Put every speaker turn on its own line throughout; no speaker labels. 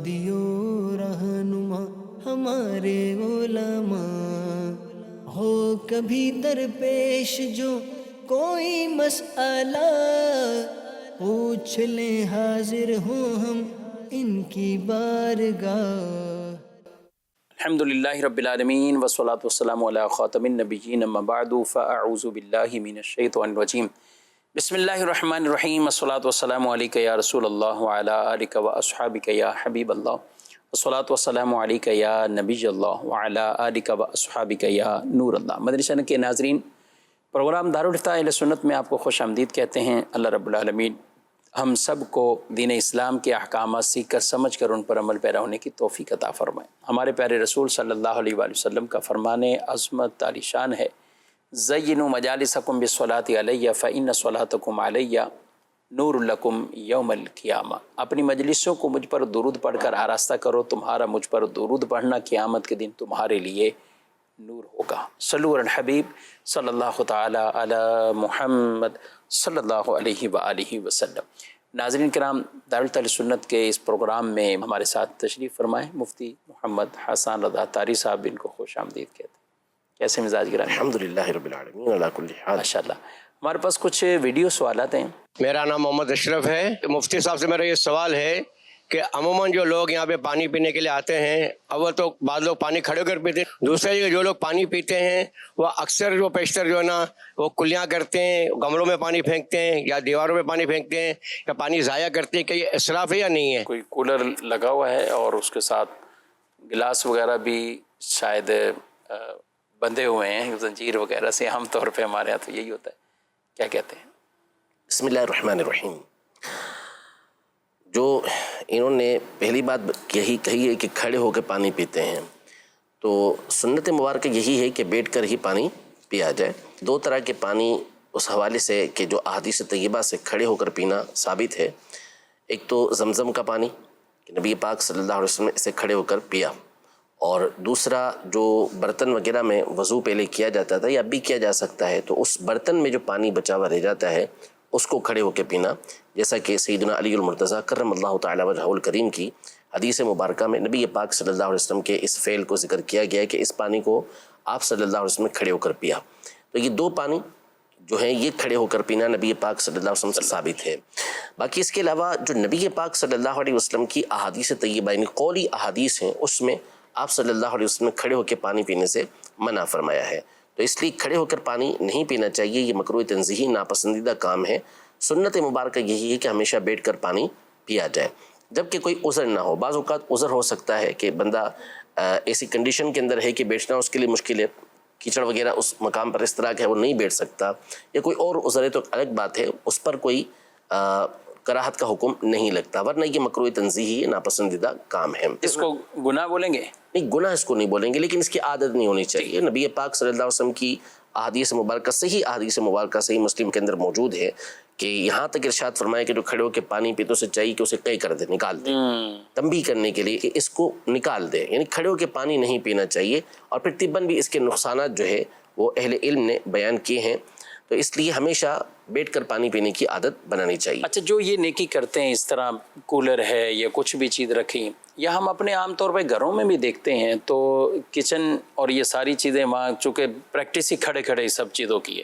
دیو رہنما ہمارے علماء، ہو کبھی درپیش جو کوئی مسئلہ، پوچھ لیں حاضر ہوں ہم ان کی بارگاہ۔
الحمدللہ رب العالمین والصلاة والسلام علی خاتم النبیین اما بعد فاعوذ باللہ من الشیطان الرجیم بسم اللہ الرحمن الرحیم والصلاة والسلام علیکہ یا رسول اللہ وعلی آلک واصحابک یا حبیب اللہ والصلاة والسلام علیکہ یا نبی اللہ وعلی آلک واصحابک یا نور اللہ۔ مدنی چینل کے ناظرین، پروگرام دارالفتاح اہل سنت میں آپ کو خوش آمدید کہتے ہیں۔ اللہ رب العالمین ہم سب کو دین اسلام کے احکامات سیکھ کر سمجھ کر ان پر عمل پیرا ہونے کی توفیق عطا فرمائے۔ ہمارے پیارے رسول صلی اللہ علیہ وآلہ وسلم کا فرمان عظمت عالی شان ہے، زینوا مجالسکم بالصلاۃ علیہ فإن صلاتکم علیہ نور لکم یوم القیامہ۔ اپنی مجلسوں کو مجھ پر درود پڑھ کر آراستہ کرو، تمہارا مجھ پر درود پڑھنا قیامت کے دن تمہارے لیے نور ہوگا۔ صلو علی الحبیب صلی اللہ تعالی علی محمد صلی اللہ علیہ وآلہ وسلم۔ ناظرین کرام، دارالفتاح سنت کے اس پروگرام میں ہمارے ساتھ تشریف فرمائے مفتی محمد حسان رضا طاری صاحب، ان کو خوش آمدید کہتے ہیں۔ کیسے مزاج گرامی؟
الحمدللہ رب العالمین علی کل حال۔
ماشاءاللہ۔ ہمارے پاس کچھ ویڈیو سوالات ہیں۔
میرا نام محمد اشرف ہے۔ مفتی صاحب سے میرا یہ سوال ہے کہ عموماً جو لوگ یہاں پہ پانی پینے کے لیے آتے ہیں، اول تو بعض لوگ پانی کھڑے ہو کر پیتے ہیں، دوسرے جو لوگ پانی پیتے ہیں وہ اکثر جو پیشتر جو ہے نا وہ کلیاں کرتے ہیں، گملوں میں پانی پھینکتے ہیں یا دیواروں میں پانی پھینکتے ہیں یا پانی ضائع کرتے ہیں۔ کہ یہ اسراف ہے یا نہیں ہے؟
کوئی کولر لگا ہوا ہے اور اس کے ساتھ گلاس وغیرہ بھی شاید بندھے ہوئے ہیں زنجیر وغیرہ سے، عام طور پہ ہمارے یہاں تو یہی ہوتا ہے، کیا کہتے ہیں؟
بسم اللہ الرحمن الرحیم۔ جو انہوں نے پہلی بات یہی کہی ہے کہ کھڑے ہو کے پانی پیتے ہیں، تو سنت مبارکہ یہی ہے کہ بیٹھ کر ہی پانی پیا جائے۔ دو طرح کے پانی اس حوالے سے کہ جو احادیث طیبہ سے کھڑے ہو کر پینا ثابت ہے، ایک تو زمزم کا پانی کہ نبی پاک صلی اللہ علیہ وسلم نے اسے کھڑے ہو کر پیا، اور دوسرا جو برتن وغیرہ میں وضو پہلے کیا جاتا تھا یا اب بھی کیا جا سکتا ہے، تو اس برتن میں جو پانی بچا ہوا رہ جاتا ہے اس کو کھڑے ہو کے پینا، جیسا کہ سیدنا علی المرتضیٰ کرم اللہ تعالی وجہہ الکریم کی حدیث مبارکہ میں نبی پاک صلی اللہ علیہ وسلم کے اس فعل کو ذکر کیا گیا ہے کہ اس پانی کو آپ صلی اللہ علیہ وسلم نے کھڑے ہو کر پیا۔ تو یہ دو پانی جو ہیں یہ کھڑے ہو کر پینا نبی پاک صلی اللہ علیہ وسلم سے ثابت ہے۔ باقی اس کے علاوہ جو نبی پاک صلی اللہ علیہ وسلم کی احادیث طیبہ یعنی قولی احادیث ہیں، اس میں آپ صلی اللہ علیہ وسلم نے کھڑے ہو کے پانی پینے سے منع فرمایا ہے، تو اس لیے کھڑے ہو کر پانی نہیں پینا چاہیے، یہ مکروہ تنزیہی ناپسندیدہ کام ہے۔ سنت مبارکہ یہی ہے کہ ہمیشہ بیٹھ کر پانی پیا جائے، جبکہ کوئی عذر نہ ہو۔ بعض اوقات عذر ہو سکتا ہے کہ بندہ ایسی کنڈیشن کے اندر ہے کہ بیٹھنا اس کے لیے مشکل ہے، کیچڑ وغیرہ اس مقام پر اس طرح کا ہے وہ نہیں بیٹھ سکتا، یا کوئی اور عذر ہے تو الگ بات ہے، اس پر کوئی کراہت کا حکم نہیں لگتا، ورنہ یہ مکروہ تنزیہی ناپسندیدہ کام ہے۔
اس کو گناہ بولیں گے؟
نہیں، گناہ اس کو نہیں بولیں گے، لیکن اس کی عادت نہیں ہونی چاہیے۔ نبی پاک صلی اللہ علیہ وسلم کی احادیث مبارکہ صحیح احادیث مبارکہ صحیح مسلم کے اندر موجود ہے کہ یہاں تک ارشاد فرمایا کہ جو کھڑے ہو کے پانی پیتے اسے چاہیے کہ اسے قے کر دے، نکال دے، تنبیہ کرنے کے لیے کہ اس کو نکال دے، یعنی کھڑے ہو کے پانی نہیں پینا چاہیے۔ اور پھر طباً بھی اس کے نقصانات جو ہے وہ اہل علم نے بیان کیے ہیں، تو اس لیے ہمیشہ بیٹھ کر پانی پینے کی عادت بنانی چاہیے۔
اچھا، جو یہ نیکی کرتے ہیں، اس طرح کولر ہے یا کچھ بھی چیز رکھی، یا ہم اپنے عام طور پہ گھروں میں بھی دیکھتے ہیں تو کچن اور یہ ساری چیزیں وہاں چونکہ پریکٹس ہی کھڑے کھڑے سب چیزوں کی ہے،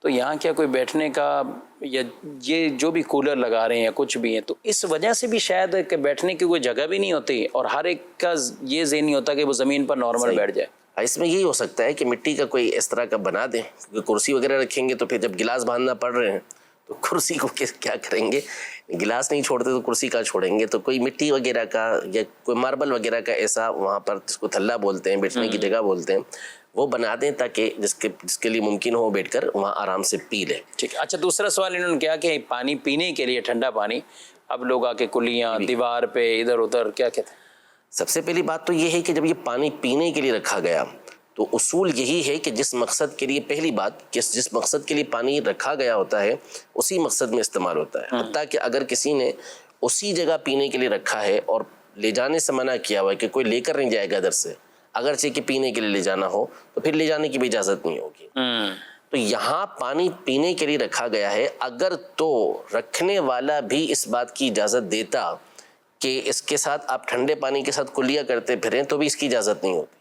تو یہاں کیا کوئی بیٹھنے کا یا یہ جو بھی کولر لگا رہے ہیں یا کچھ بھی ہے، تو اس وجہ سے بھی شاید کہ بیٹھنے کی کوئی جگہ بھی نہیں ہوتی اور ہر ایک کا یہ ذہن نہیں ہوتا کہ وہ زمین پر نارمل بیٹھ جائے؟
اس میں یہی ہو سکتا ہے کہ مٹی کا کوئی اس طرح کا بنا دیں، کیونکہ کرسی وغیرہ رکھیں گے تو پھر جب گلاس باندھنا پڑ رہے ہیں تو کرسی کو کیا کریں گے، گلاس نہیں چھوڑتے تو کرسی کا چھوڑیں گے، تو کوئی مٹی وغیرہ کا یا کوئی ماربل وغیرہ کا ایسا وہاں پر جس کو تھلا بولتے ہیں، بیٹھنے کی جگہ بولتے ہیں، وہ بنا دیں تاکہ جس کے لیے ممکن ہو بیٹھ کر وہاں آرام سے پی لے۔
ٹھیک ہے۔ اچھا، دوسرا سوال انہوں نے کیا کہ پانی پینے کے لیے ٹھنڈا پانی اب لوگ آ کے کلیاں دیوار پہ ادھر ادھر کیا کہتے ہیں؟
سب سے پہلی بات تو یہ ہے کہ جب یہ پانی پینے کے لیے رکھا گیا تو اصول یہی ہے کہ جس مقصد کے لیے پہلی بات جس مقصد کے لیے پانی رکھا گیا ہوتا ہے اسی مقصد میں استعمال ہوتا ہے، حتیٰ کہ اگر کسی نے اسی جگہ پینے کے لیے رکھا ہے اور لے جانے سے منع کیا ہوا ہے کہ کوئی لے کر نہیں جائے گا ادھر سے، اگرچہ کہ پینے کے لیے لے جانا ہو تو پھر لے جانے کی بھی اجازت نہیں ہوگی۔ تو یہاں پانی پینے کے لیے رکھا گیا ہے، اگر تو رکھنے والا بھی اس بات کی اجازت دیتا کہ اس کے ساتھ آپ ٹھنڈے پانی کے ساتھ کلیہ کرتے پھریں تو بھی اس کی اجازت نہیں ہوتی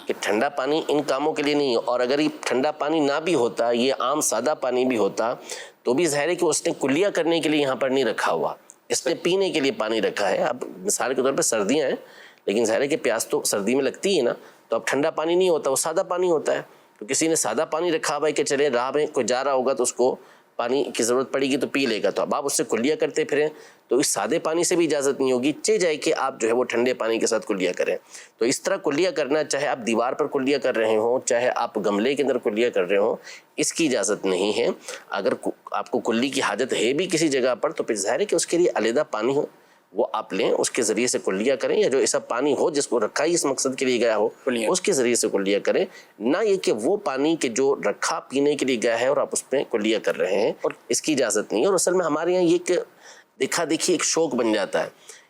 کہ ٹھنڈا پانی ان کاموں کے لیے نہیں ہے. اور اگر یہ ٹھنڈا پانی نہ بھی ہوتا، یہ عام سادہ پانی بھی ہوتا، تو بھی ظاہر ہے کہ اس نے کلیہ کرنے کے لیے یہاں پر نہیں رکھا ہوا، اس نے پینے کے لیے پانی رکھا ہے. اب مثال کے طور پہ سردیاں ہیں، لیکن ظاہر ہے کہ پیاس تو سردی میں لگتی ہے نا، تو اب ٹھنڈا پانی نہیں ہوتا، وہ سادہ پانی ہوتا ہے. تو کسی نے سادہ پانی رکھا ہوا ہے کہ چلے راہ میں کوئی جا رہا ہوگا تو اس کو پانی کی ضرورت پڑے گی تو پی لے گا، تو اب آپ اس سے کلیہ کرتے پھریں تو اس سادے پانی سے بھی اجازت نہیں ہوگی، چاہے جائے کہ آپ جو ہے وہ ٹھنڈے پانی کے ساتھ کلیہ کریں. تو اس طرح کلیہ کرنا، چاہے آپ دیوار پر کلیہ کر رہے ہوں، چاہے آپ گملے کے اندر کلیہ کر رہے ہوں، اس کی اجازت نہیں ہے. اگر آپ کو کلی کی حاجت ہے بھی کسی جگہ پر تو پھر ظاہر ہے کہ اس کے لیے علیحدہ پانی ہو، وہ آپ لیں، اس کے ذریعے سے کلیہ کریں، یا جو ایسا پانی ہو جس کو رکھا ہی اس مقصد کے لیے گیا ہو اس کے ذریعے سے کلیہ کریں. نہ یہ کہ وہ پانی کہ جو رکھا پینے کے لیے گیا ہے اور آپ اس پہ کلیہ کر رہے ہیں، اور اس کی اجازت نہیں ہے. اور اصل میں ہمارے یہاں یہ ایک دیکھا دیکھی ایک شوق بن جاتا ہے،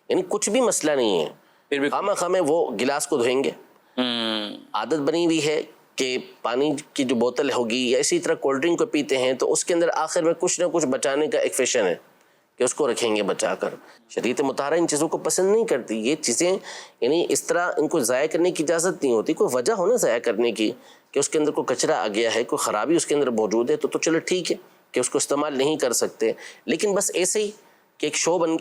یعنی کچھ بھی مسئلہ نہیں ہے، خامہ خامہ وہ گلاس کو دھوئیں گے. عادت بنی ہوئی ہے کہ پانی کی جو بوتل ہوگی یا اسی طرح کولڈ ڈرنک کو پیتے ہیں تو اس کے اندر آخر میں کچھ نہ کچھ بچانے کا ایک فیشن ہے کہ اس کو رکھیں گے بچا کر. شریعت مطہرہ ان چیزوں کو پسند نہیں کرتی. یہ چیزیں یعنی اس طرح ان کو ضائع کرنے کی اجازت نہیں ہوتی. کوئی وجہ ہو نا ضائع کرنے کی، کہ اس کے اندر کوئی کچرا آ گیا ہے، کوئی خرابی اس کے اندر موجود ہے، تو چلو ٹھیک ہے کہ اس کو استعمال نہیں کر سکتے. لیکن بس ایسے ہی کہ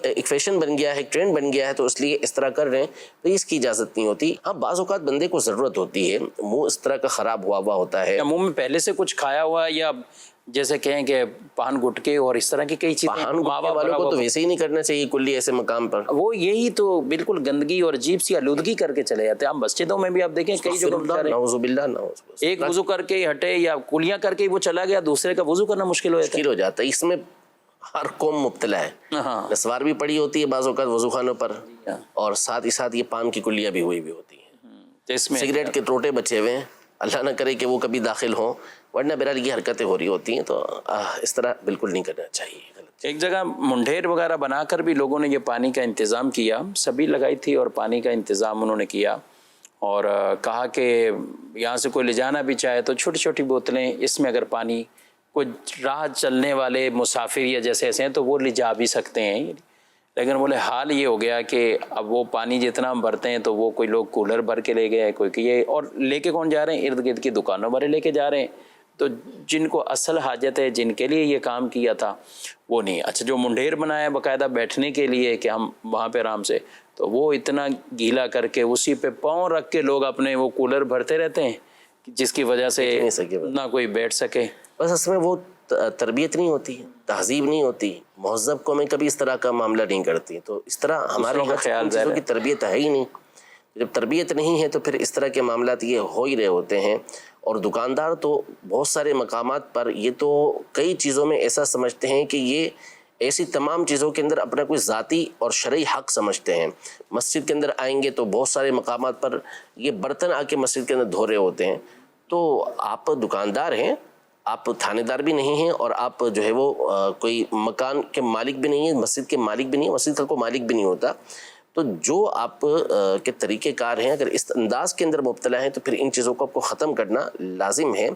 ایک فیشن بن گیا ہے، ایک ٹرینڈ بن گیا ہے تو اس لیے اس طرح کر رہے ہیں، تو اس کی اجازت نہیں ہوتی. ہاں بعض اوقات بندے کو ضرورت ہوتی ہے، منہ اس طرح کا خراب ہوا ہوتا ہے،
منہ میں پہلے سے کچھ کھایا ہوا، یا جیسے کہیں کہ پان گٹکے اور اس طرح کی کئی چیزیں،
پان گٹکے والوں کو تو ویسے ہی نہیں کرنا چاہیے کلی ایسے مقام پر.
وہ یہی تو بالکل گندگی اور عجیب سی آلودگی کر کے چلے جاتے ہیں. آپ مسجدوں میں بھی آپ دیکھیں کئی جگہ
نعوذ باللہ نعوذ باللہ،
ایک وضو کر کے ہٹے یا کلیاں کر کے وہ چلا گیا، دوسرے کا وضو کرنا مشکل ہو
جاتا ہے. اس میں ہر قوم مبتلا ہے. نسوار بھی پڑی ہوتی ہے بعض اوقات وضو خانوں پر، اور ساتھ ہی ساتھ یہ پان کی کلیاں بھی ہوئی بھی ہوتی ہیں. سگریٹ کے ٹوٹے بچے ہوئے ہیں، اللہ نہ کرے کہ وہ کبھی داخل ہوں، ورنہ بہرحال یہ حرکتیں ہو رہی ہوتی ہیں. تو اس طرح بالکل نہیں کرنا چاہیے.
ایک جگہ منڈھیر وغیرہ بنا کر بھی لوگوں نے یہ پانی کا انتظام کیا، سبھی لگائی تھی اور پانی کا انتظام انہوں نے کیا، اور کہا کہ یہاں سے کوئی لے جانا بھی چاہے تو چھوٹی چھوٹی بوتلیں، اس میں اگر پانی کوئی راہ چلنے والے مسافر یا جیسے ایسے ہیں تو وہ لے جا بھی سکتے ہیں. لیکن بولے حال یہ ہو گیا کہ اب وہ پانی جتنا ہم بھرتے ہیں تو وہ کوئی لوگ کولر بھر کے لے گئے، کوئی کہ یہ، اور لے کے کون جا رہے ہیں، ارد گرد کی دکانوں بھرے لے کے جا رہے ہیں. تو جن کو اصل حاجت ہے، جن کے لیے یہ کام کیا تھا وہ نہیں. اچھا جو منڈھیر بنایا باقاعدہ بیٹھنے کے لیے کہ ہم وہاں پہ آرام سے، تو وہ اتنا گیلا کر کے اسی پہ پاؤں رکھ کے لوگ اپنے وہ کولر بھرتے رہتے ہیں، جس کی وجہ سے نہ کوئی بیٹھ سکے.
بس اس میں وہ تربیت نہیں ہوتی، تہذیب نہیں ہوتی. مہذب قومیں کبھی اس طرح کا معاملہ نہیں کرتی. تو اس طرح ہمارے یہاں چیزوں کی تربیت ہے ہی نہیں. جب تربیت نہیں ہے تو پھر اس طرح کے معاملات یہ ہو ہی رہے ہوتے ہیں. اور دکاندار تو بہت سارے مقامات پر یہ تو کئی چیزوں میں ایسا سمجھتے ہیں کہ یہ ایسی تمام چیزوں کے اندر اپنا کوئی ذاتی اور شرعی حق سمجھتے ہیں. مسجد کے اندر آئیں گے تو بہت سارے مقامات پر یہ برتن آ کے مسجد کے اندر دھو رہے ہوتے ہیں. تو آپ دکاندار ہیں، آپ تھانے دار بھی نہیں ہیں، اور آپ جو ہے وہ کوئی مکان کے مالک بھی نہیں ہیں، مسجد کے مالک بھی نہیں ہیں، مسجد کا کوئی مالک بھی نہیں ہوتا. تو جو آپ کے طریقہ کار ہیں اگر اس انداز کے اندر مبتلا ہیں تو پھر ان چیزوں کو آپ کو ختم کرنا لازم ہے.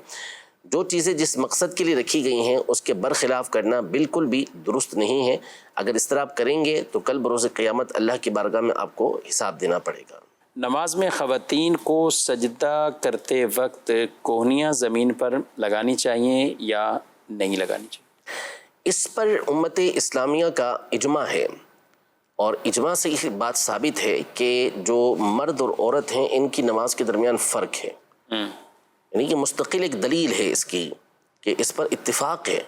جو چیزیں جس مقصد کے لیے رکھی گئی ہیں اس کے برخلاف کرنا بالکل بھی درست نہیں ہے. اگر اس طرح آپ کریں گے تو کل بروز قیامت اللہ کی بارگاہ میں آپ کو حساب دینا پڑے گا.
نماز میں خواتین کو سجدہ کرتے وقت کوہنیاں زمین پر لگانی چاہیے یا نہیں لگانی چاہیے؟
اس پر امت اسلامیہ کا اجماع ہے، اور اجماع سے یہ بات ثابت ہے کہ جو مرد اور عورت ہیں ان کی نماز کے درمیان فرق ہے. یعنی کہ مستقل ایک دلیل ہے اس کی کہ اس پر اتفاق ہے.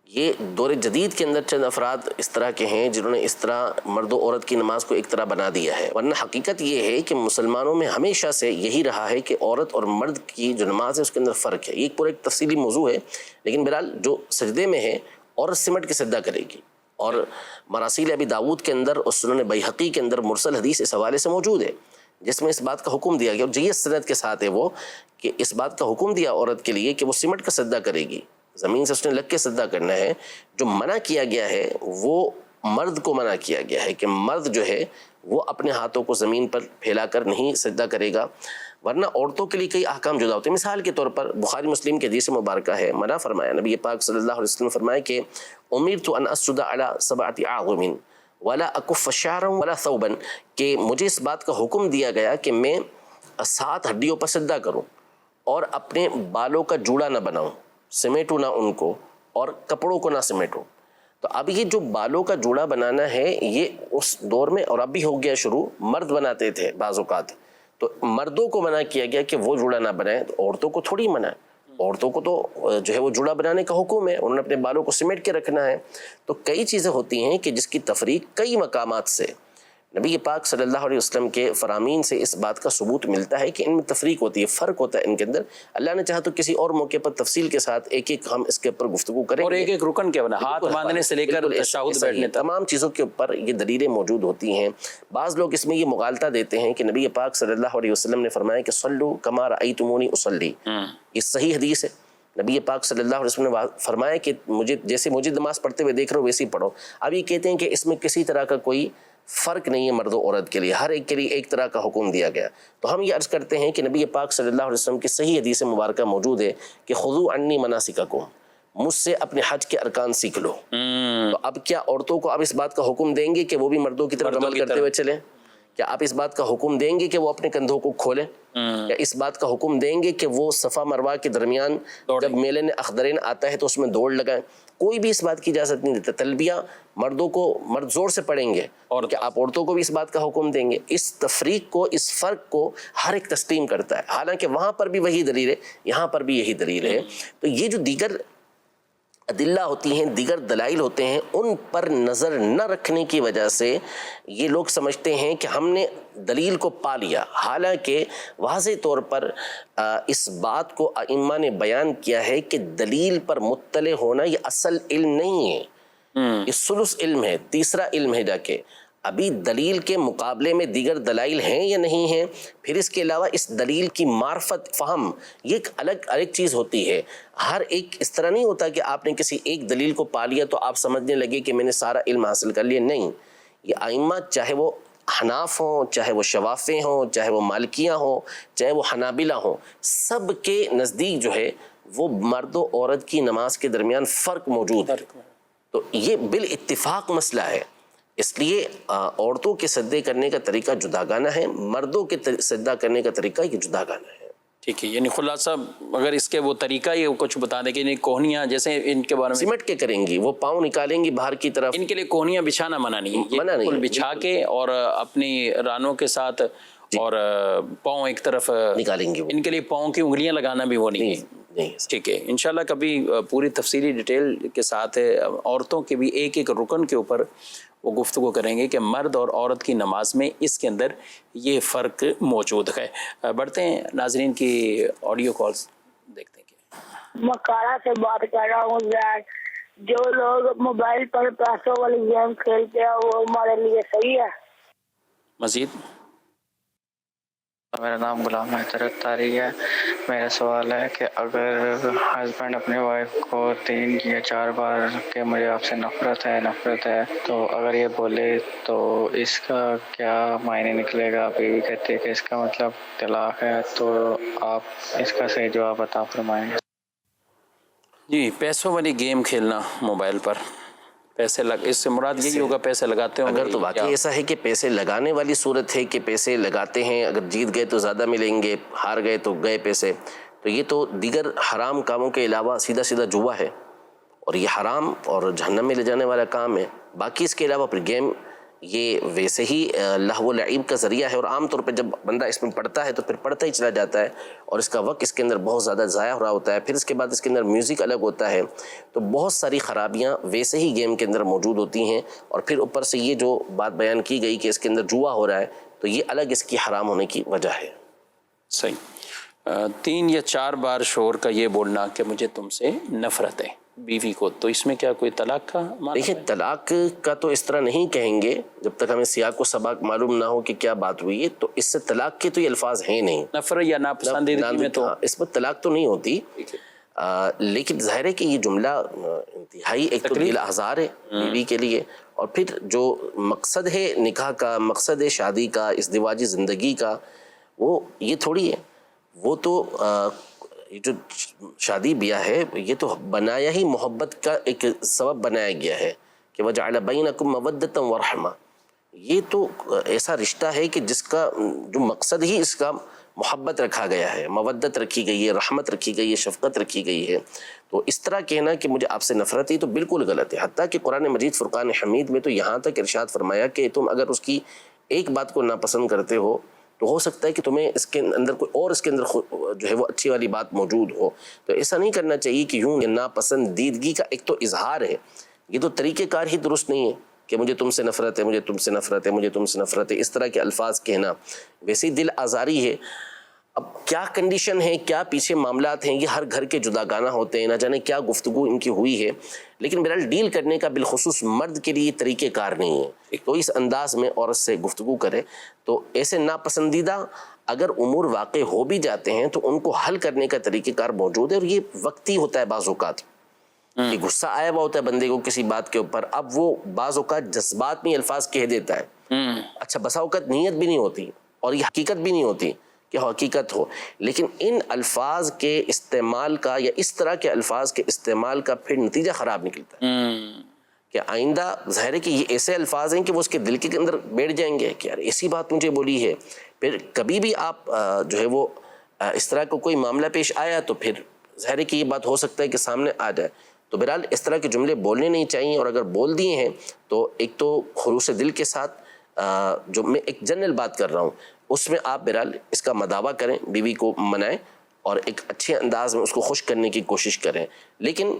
یہ دور جدید کے اندر چند افراد اس طرح کے ہیں جنہوں نے اس طرح مرد و عورت کی نماز کو ایک طرح بنا دیا ہے، ورنہ حقیقت یہ ہے کہ مسلمانوں میں ہمیشہ سے یہی رہا ہے کہ عورت اور مرد کی جو نماز ہے اس کے اندر فرق ہے. یہ پورا ایک تفصیلی موضوع ہے، لیکن بہرحال جو سجدے میں ہے عورت سمٹ کے سجدہ کرے گی. اور مراسیل ابی داود کے اندر اور سنن بیہقی کے اندر مرسل حدیث اس حوالے سے موجود ہے جس میں اس بات کا حکم دیا گیا، اور جیت سند کے ساتھ ہے وہ کہ اس بات کا حکم دیا عورت کے لیے کہ وہ سمٹ کا سجدہ کرے گی، زمین سے اس نے لگ کے سجدہ کرنا ہے. جو منع کیا گیا ہے وہ مرد کو منع کیا گیا ہے کہ مرد جو ہے وہ اپنے ہاتھوں کو زمین پر پھیلا کر نہیں سجدہ کرے گا، ورنہ عورتوں کے لیے کئی احکام جدا ہوتے ہیں. مثال کے طور پر بخاری مسلم کے حدیث مبارکہ ہے، منع فرمایا نبی پاک صلی اللہ علیہ وسلم فرمایا کہ امرت ان اسجد علی سبعۃ اعظم، ولا اکف شعرا ولا ثوبا، کہ مجھے اس بات کا حکم دیا گیا کہ میں 7 ہڈیوں پر سجدہ کروں اور اپنے بالوں کا جوڑا نہ بناؤں، سمیٹوں نہ ان کو، اور کپڑوں کو نہ سمیٹوں۔ تو اب یہ جو بالوں کا جوڑا بنانا ہے یہ اس دور میں، اور اب بھی ہو گیا شروع، مرد بناتے تھے بعض اوقات، تو مردوں کو منع کیا گیا کہ وہ جوڑا نہ بنائیں، تو عورتوں کو تھوڑی منع ہے، عورتوں کو تو جو ہے وہ جوڑا بنانے کا حکم ہے، انہوں نے اپنے بالوں کو سمیٹ کے رکھنا ہے۔ تو کئی چیزیں ہوتی ہیں کہ جس کی تفریق کئی مقامات سے، نبی پاک صلی اللہ علیہ وسلم کے فرامین سے اس بات کا ثبوت ملتا ہے کہ ان میں تفریق ہوتی ہے، فرق ہوتا ہے ان کے اندر۔ اللہ نے چاہا تو کسی اور موقع پر تفصیل کے ساتھ ایک ایک ہم اس کے اوپر گفتگو کریں
اور
گے،
ایک ایک رکن کے بنا ہاتھ باندھنے سے لے کر تشہد بیٹھنے تک
تمام چیزوں کے اوپر یہ دلیلیں موجود ہوتی ہیں۔ بعض لوگ اس میں یہ مغالطہ دیتے ہیں کہ نبی پاک صلی اللہ علیہ وسلم نے فرمایا کہ صلو کما رأیتمونی اصلی، یہ صحیح حدیث ہے۔ نبی پاک صلی اللہ علیہ وسلم نے فرمایا کہ جیسے مجھے نماز پڑھتے ہوئے دیکھ رہے ہو ویسے ہی پڑھو۔ اب یہ کہتے ہیں کہ اس میں کسی طرح کا کوئی فرق نہیں ہے مرد و عورت کے لیے، ہر ایک کے لیے ایک طرح کا حکم دیا گیا۔ تو ہم یہ عرض کرتے ہیں کہ نبی پاک صلی اللہ علیہ وسلم کی صحیح حدیث مبارکہ موجود ہے کہ خذوا عنی مناسککم، مجھ سے اپنے حج کے ارکان سیکھ لو۔ تو اب کیا عورتوں کو اب اس بات کا حکم دیں گے کہ وہ بھی مردوں کی طرف عمل کرتے ہوئے چلیں؟ کیا آپ اس بات کا حکم دیں گے کہ وہ اپنے کندھوں کو کھولیں؟ یا اس بات کا حکم دیں گے کہ وہ صفا مروہ کے درمیان جب میلن اخضرین آتا ہے تو اس میں دوڑ لگائیں؟ کوئی بھی اس بات کی اجازت نہیں دیتا۔ تلبیہ مردوں کو مرد زور سے پڑھیں گے، اور کیا آپ عورتوں کو بھی اس بات کا حکم دیں گے؟ اس تفریق کو، اس فرق کو ہر ایک تسلیم کرتا ہے، حالانکہ وہاں پر بھی وہی دلیل ہے، یہاں پر بھی یہی دلیل ہے۔ تو یہ جو دیگر ادلہ ہوتی ہیں، دیگر دلائل ہوتے ہیں، ان پر نظر نہ رکھنے کی وجہ سے یہ لوگ سمجھتے ہیں کہ ہم نے دلیل کو پا لیا، حالانکہ واضح طور پر اس بات کو ائمہ نے بیان کیا ہے کہ دلیل پر مطلع ہونا یہ اصل علم نہیں ہے، یہ ثلث علم ہے، تیسرا علم ہے۔ جا کے ابھی دلیل کے مقابلے میں دیگر دلائل ہیں یا نہیں ہیں، پھر اس کے علاوہ اس دلیل کی معرفت، فہم، یہ ایک الگ چیز ہوتی ہے۔ ہر ایک اس طرح نہیں ہوتا کہ آپ نے کسی ایک دلیل کو پا لیا تو آپ سمجھنے لگے کہ میں نے سارا علم حاصل کر لیا، نہیں۔ یہ ائمہ چاہے وہ حناف ہوں، چاہے وہ شوافے ہوں، چاہے وہ مالکیہ ہوں، چاہے وہ حنابلہ ہوں، سب کے نزدیک جو ہے وہ مرد و عورت کی نماز کے درمیان فرق موجود ہے۔ تو یہ بالاتفاق مسئلہ ہے، اس لیے عورتوں کے سجدے کرنے کا طریقہ جداگانہ ہے، مردوں کے سجدہ کرنے کا طریقہ یہ جداگانہ ہے۔
ٹھیک ہے، یعنی خلاصہ اگر اس کے وہ طریقہ یہ کچھ بتا دیں کہ کوہنیاں جیسے ان کے بارے میں
سمٹ کے کریں گی، وہ پاؤں نکالیں گی باہر کی طرف،
ان کے لیے کوہنیاں بچھانا منع نہیں ہے،
منع نہیں ہے،
بچھا کے اور اپنی رانوں کے ساتھ اور پاؤں ایک طرف
نکالیں گے،
ان کے لیے پاؤں کی انگلیاں لگانا بھی وہ نہیں ہے۔ ٹھیک ہے، انشاءاللہ کبھی پوری تفصیلی ڈیٹیل کے ساتھ عورتوں کے بھی ایک ایک رکن کے اوپر وہ گفتگو کریں گے کہ مرد اور عورت کی نماز میں اس کے اندر یہ فرق موجود ہے۔ بڑھتے ہیں ناظرین کی آڈیو کالز دیکھتے ہیں۔
مکارا سے بات کر رہا ہوں زید، جو لوگ موبائل پر پیسوں والی گیم کھیلتے ہیں وہ ہمارے لیے صحیح ہے؟
مزید
میرا نام غلام طاری ہے۔ میرا سوال ہے کہ اگر ہسبینڈ اپنی وائف کو 3 یا 4 بار کہ مجھے آپ سے نفرت ہے تو اگر یہ بولے تو اس کا کیا معنی نکلے گا؟ بیوی کہتی ہے کہ اس کا مطلب طلاق ہے، تو آپ اس کا صحیح جواب عطا فرمائیں۔
جی، پیسوں والی گیم کھیلنا موبائل پر، پیسے اس سے مراد یہی ہوگا پیسے لگاتے ہوں گے؟
اگر تو واقعی ایسا ہے کہ پیسے لگانے والی صورت ہے کہ پیسے لگاتے ہیں، اگر جیت گئے تو زیادہ ملیں گے، ہار گئے تو گئے پیسے، تو یہ تو دیگر حرام کاموں کے علاوہ سیدھا جوا ہے، اور یہ حرام اور جہنم میں لے جانے والا کام ہے۔ باقی اس کے علاوہ پھر گیم یہ ویسے ہی لہو و لعب کا ذریعہ ہے، اور عام طور پہ جب بندہ اس میں پڑھتا ہے تو پھر پڑھتا ہی چلا جاتا ہے، اور اس کا وقت اس کے اندر بہت زیادہ ضائع ہو رہا ہوتا ہے۔ پھر اس کے بعد اس کے اندر میوزک الگ ہوتا ہے، تو بہت ساری خرابیاں ویسے ہی گیم کے اندر موجود ہوتی ہیں، اور پھر اوپر سے یہ جو بات بیان کی گئی کہ اس کے اندر جوا ہو رہا ہے، تو یہ الگ اس کی حرام ہونے کی وجہ ہے۔
صحیح۔ 3 یا 4 بار شوہر کا یہ بولنا کہ مجھے تم سے نفرت ہے بیوی کو، تو اس میں کیا کوئی طلاق کا معنی؟
دیکھیں، طلاق کا تو اس طرح نہیں کہیں گے جب تک ہمیں سیاق و سباق معلوم نہ ہو کہ کیا بات ہوئی ہے، تو اس سے طلاق کے تو یہ الفاظ ہیں نہیں،
نفرت یا ناپسندیدگی میں تو
اس پر طلاق تو نہیں ہوتی، لیکن ظاہر ہے کہ یہ جملہ انتہائی ایک تو دل آزار ہے بیوی کے لیے، اور پھر جو مقصد ہے نکاح کا، مقصد ہے شادی کا، ازدواجی زندگی کا، وہ یہ تھوڑی ہے، وہ تو یہ جو شادی بیاہ ہے یہ تو بنایا ہی محبت کا ایک سبب بنایا گیا ہے کہ وجعل بینکم مودۃ ورحمہ، یہ تو ایسا رشتہ ہے کہ جس کا جو مقصد ہی اس کا محبت رکھا گیا ہے، مودت رکھی گئی ہے، رحمت رکھی گئی ہے، شفقت رکھی گئی ہے. تو اس طرح کہنا کہ مجھے آپ سے نفرت ہے تو بالکل غلط ہے. حتیٰ کہ قرآن مجید فرقان حمید میں تو یہاں تک ارشاد فرمایا کہ تم اگر اس کی ایک بات کو ناپسند کرتے ہو تو ہو سکتا ہے کہ تمہیں اس کے اندر کوئی اور اس کے اندر جو ہے وہ اچھی والی بات موجود ہو. تو ایسا نہیں کرنا چاہیے کہ یوں ناپسندیدگی کا ایک تو اظہار ہے، یہ تو طریقہ کار ہی درست نہیں ہے کہ مجھے تم سے نفرت ہے، مجھے تم سے نفرت ہے، مجھے تم سے نفرت ہے، اس طرح کے الفاظ کہنا ویسے ہی دل آزاری ہے. اب کیا کنڈیشن ہے، کیا پیچھے معاملات ہیں، یہ ہر گھر کے جداگانہ ہوتے ہیں، نہ جانے کیا گفتگو ان کی ہوئی ہے، لیکن بہرحال ڈیل کرنے کا بالخصوص مرد کے لیے طریقہ کار نہیں ہے. تو اس انداز میں عورت سے گفتگو کرے. تو ایسے ناپسندیدہ اگر امور واقع ہو بھی جاتے ہیں تو ان کو حل کرنے کا طریقہ کار موجود ہے، اور یہ وقتی ہوتا ہے. بعض اوقات کہ غصہ آیا ہوا ہوتا ہے بندے کو کسی بات کے اوپر، اب وہ بعض اوقات جذبات میں الفاظ کہہ دیتا ہے. اچھا بسا اوقات نیت بھی نہیں ہوتی اور یہ حقیقت بھی نہیں ہوتی کہ حقیقت ہو، لیکن ان الفاظ کے استعمال کا یا اس طرح کے الفاظ کے استعمال کا پھر نتیجہ خراب نکلتا ہے. کہ آئندہ ظاہر ہے کہ یہ ایسے الفاظ ہیں کہ وہ اس کے دل کے اندر بیٹھ جائیں گے کہ یار ایسی بات مجھے بولی ہے. پھر کبھی بھی آپ جو ہے وہ اس طرح کا کوئی معاملہ پیش آیا تو پھر ظاہر ہے کہ یہ بات ہو سکتا ہے کہ سامنے آ جائے. تو بہرحال اس طرح کے جملے بولنے نہیں چاہیے، اور اگر بول دیے ہیں تو ایک تو خلوص دل کے ساتھ، جو میں ایک جنرل بات کر رہا ہوں اس میں آپ بہرحال اس کا مداوع کریں، بیوی کو منائیں اور ایک اچھے انداز میں اس کو خوش کرنے کی کوشش کریں. لیکن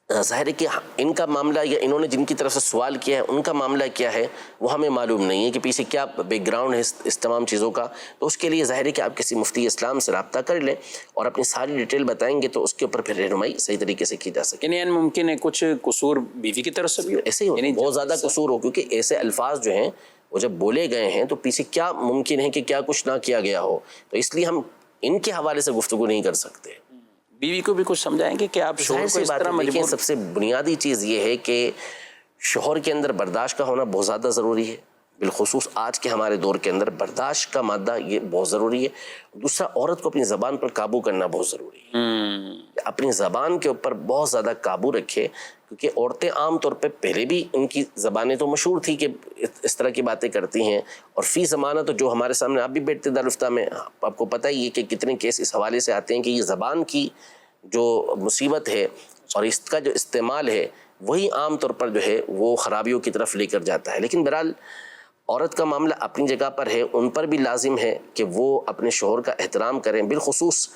ظاہر ہے کہ ان کا معاملہ یا انہوں نے جن کی طرف سے سوال کیا ہے ان کا معاملہ کیا ہے وہ ہمیں معلوم نہیں ہے کہ پیچھے کیا بیک گراؤنڈ ہے اس تمام چیزوں کا. تو اس کے لیے ظاہر ہے کہ آپ کسی مفتی اسلام سے رابطہ کر لیں اور اپنی ساری ڈیٹیل بتائیں گے تو اس کے اوپر پھر رہنمائی صحیح طریقے سے کی جا سکے.
یعنی ممکن ہے کچھ قصور بیوی کی طرف سے بھی
ایسے ہی
یعنی
بہت زیادہ قصور ہو، کیونکہ ایسے الفاظ جو ہیں وہ جب بولے گئے ہیں تو پیچھے کیا ممکن ہے کہ کیا کچھ نہ کیا گیا ہو. تو اس لیے ہم ان کے حوالے سے گفتگو نہیں کر سکتے.
بیوی کو بھی کچھ سمجھائیں گے کہ آپ شوہر کو اس طرح
دیکھیں سب سے بنیادی چیز یہ ہے کہ شوہر کے اندر برداشت کا ہونا بہت زیادہ ضروری ہے، بالخصوص آج کے ہمارے دور کے اندر برداشت کا مادہ یہ بہت ضروری ہے. دوسرا عورت کو اپنی زبان پر قابو کرنا بہت ضروری ہے، اپنی زبان کے اوپر بہت زیادہ قابو رکھے، کیونکہ عورتیں عام طور پہ پہلے بھی ان کی زبانیں تو مشہور تھی کہ اس طرح کی باتیں کرتی ہیں، اور فی زمانہ تو جو ہمارے سامنے آپ بھی بیٹھتے دارالفتہ میں آپ کو پتہ ہی ہے کہ کتنے کیس اس حوالے سے آتے ہیں کہ یہ زبان کی جو مصیبت ہے اور اس کا جو استعمال ہے وہی عام طور پر جو ہے وہ خرابیوں کی طرف لے کر جاتا ہے. لیکن بہرحال عورت کا معاملہ اپنی جگہ پر ہے، ان پر بھی لازم ہے کہ وہ اپنے شوہر کا احترام کریں، بالخصوص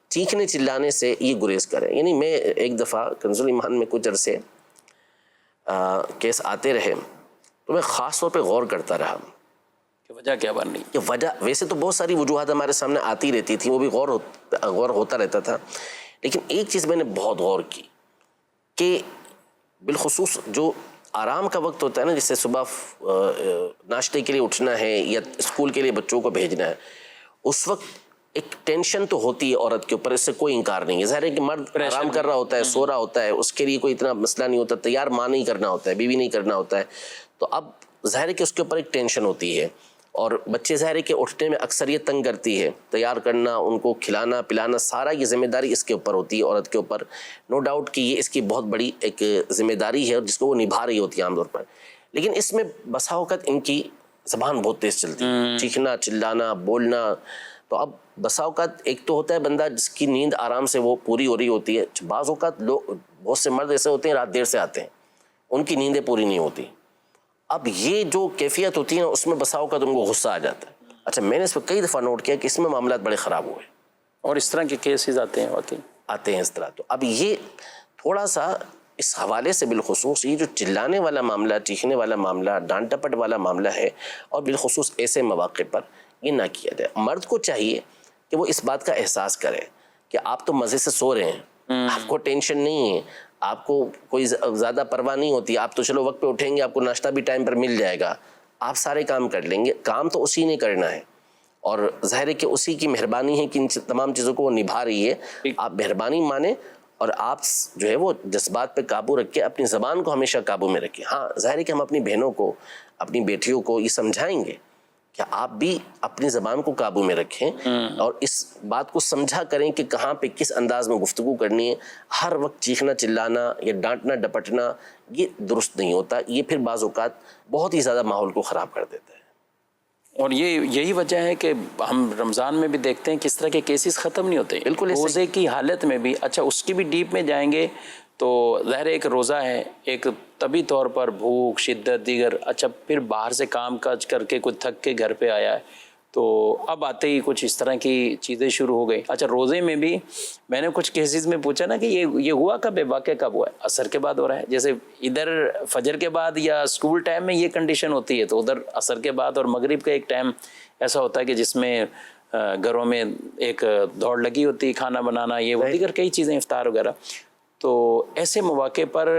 چیخنے چلانے سے یہ گریز کریں. یعنی میں ایک دفعہ کنز الایمان میں کچھ عرصے کیس آتے رہے تو میں خاص طور پہ غور کرتا رہا
کہ وجہ کیا بن رہی ہے.
کہ وجہ ویسے تو بہت ساری وجوہات ہمارے سامنے آتی رہتی تھی، وہ بھی غور ہوتا رہتا تھا، لیکن ایک چیز میں نے بہت غور کی کہ بالخصوص جو آرام کا وقت ہوتا ہے نا، جس سے صبح ناشتے کے لیے اٹھنا ہے یا اسکول کے لیے بچوں کو بھیجنا ہے، اس وقت ایک ٹینشن تو ہوتی ہے عورت کے اوپر، اس سے کوئی انکار نہیں ہے. ظاہر ہے کہ مرد آرام کر رہا ہوتا ہے، سو رہا ہوتا ہے، اس کے لیے کوئی اتنا مسئلہ نہیں ہوتا، تیار ماں نہیں کرنا ہوتا ہے، بیوی نہیں کرنا ہوتا ہے. تو اب ظاہر ہے کہ اس کے اوپر ایک ٹینشن ہوتی ہے، اور بچے ظاہر ہے کہ اٹھنے میں اکثر یہ تنگ کرتی ہے، تیار کرنا، ان کو کھلانا پلانا، سارا یہ ذمہ داری اس کے اوپر ہوتی ہے عورت کے اوپر. نو ڈاؤٹ کہ یہ اس کی بہت بڑی ایک ذمہ داری ہے اور جس کو وہ نبھا رہی ہوتی ہے عام طور پر. لیکن اس میں بسا اوقات ان کی زبان بہت تیز چلتی ہے، چیخنا چلانا بولنا. تو اب بسا اوقات ایک تو ہوتا ہے بندہ جس کی نیند آرام سے وہ پوری ہو رہی ہوتی ہے، بعض اوقات لوگ بہت سے مرد ایسے ہوتے ہیں رات دیر سے آتے ہیں، ان کی نیندیں پوری نہیں ہوتی. اب یہ جو کیفیت ہوتی ہے نا اس میں بسا اوقات ان کو غصہ آ جاتا ہے. اچھا میں نے اس پہ کئی دفعہ نوٹ کیا کہ اس میں معاملات بڑے خراب ہوئے
اور اس طرح کے کیسز آتے ہیں واقعی
آتے ہیں اس طرح. تو اب یہ تھوڑا سا اس حوالے سے بالخصوص یہ جو چلانے والا معاملہ، چیخنے والا معاملہ، ڈانٹ ٹپٹ والا معاملہ ہے، اور بالخصوص ایسے مواقع پر یہ نہ کیا جائے. مرد کو چاہیے کہ وہ اس بات کا احساس کرے کہ آپ تو مزے سے سو رہے ہیں، آپ کو ٹینشن نہیں ہے، آپ کو کوئی زیادہ پرواہ نہیں ہوتی، آپ تو چلو وقت پہ اٹھیں گے، آپ کو ناشتہ بھی ٹائم پر مل جائے گا، آپ سارے کام کر لیں گے. کام تو اسی نے کرنا ہے، اور ظاہر ہے کہ اسی کی مہربانی ہے کہ ان تمام چیزوں کو وہ نبھا رہی ہے. آپ مہربانی مانیں اور آپ جو ہے وہ جذبات پہ قابو رکھ کے اپنی زبان کو ہمیشہ قابو میں رکھیں. ہاں ظاہر ہے کہ ہم اپنی بہنوں کو، اپنی بیٹیوں کو یہ سمجھائیں گے کہ آپ بھی اپنی زبان کو قابو میں رکھیں اور اس بات کو سمجھا کریں کہ کہاں پہ کس انداز میں گفتگو کرنی ہے. ہر وقت چیخنا چلانا یا ڈانٹنا ڈپٹنا یہ درست نہیں ہوتا. یہ پھر بعض اوقات بہت ہی زیادہ ماحول کو خراب کر دیتا ہے.
اور یہی وجہ ہے کہ ہم رمضان میں بھی دیکھتے ہیں کس طرح کے کیسز ختم نہیں ہوتے.
بالکل
روزے کی حالت میں بھی. اچھا اس کی بھی ڈیپ میں جائیں گے تو ظاہر ایک روزہ ہے, ایک طبی طور پر بھوک شدت دیگر, اچھا پھر باہر سے کام کاج کر کے کچھ تھک کے گھر پہ آیا ہے تو اب آتے ہی کچھ اس طرح کی چیزیں شروع ہو گئی. اچھا روزے میں بھی میں نے کچھ کیسز میں پوچھا نا کہ یہ ہوا کب ہے, واقعہ کب ہوا ہے؟ عصر کے بعد ہو رہا ہے. جیسے ادھر فجر کے بعد یا اسکول ٹائم میں یہ کنڈیشن ہوتی ہے تو ادھر عصر کے بعد اور مغرب کا ایک ٹائم ایسا ہوتا ہے کہ جس میں گھروں میں ایک دوڑ لگی ہوتی ہے, کھانا بنانا یہ وہ دیگر کئی چیزیں, افطار وغیرہ. تو ایسے مواقع پر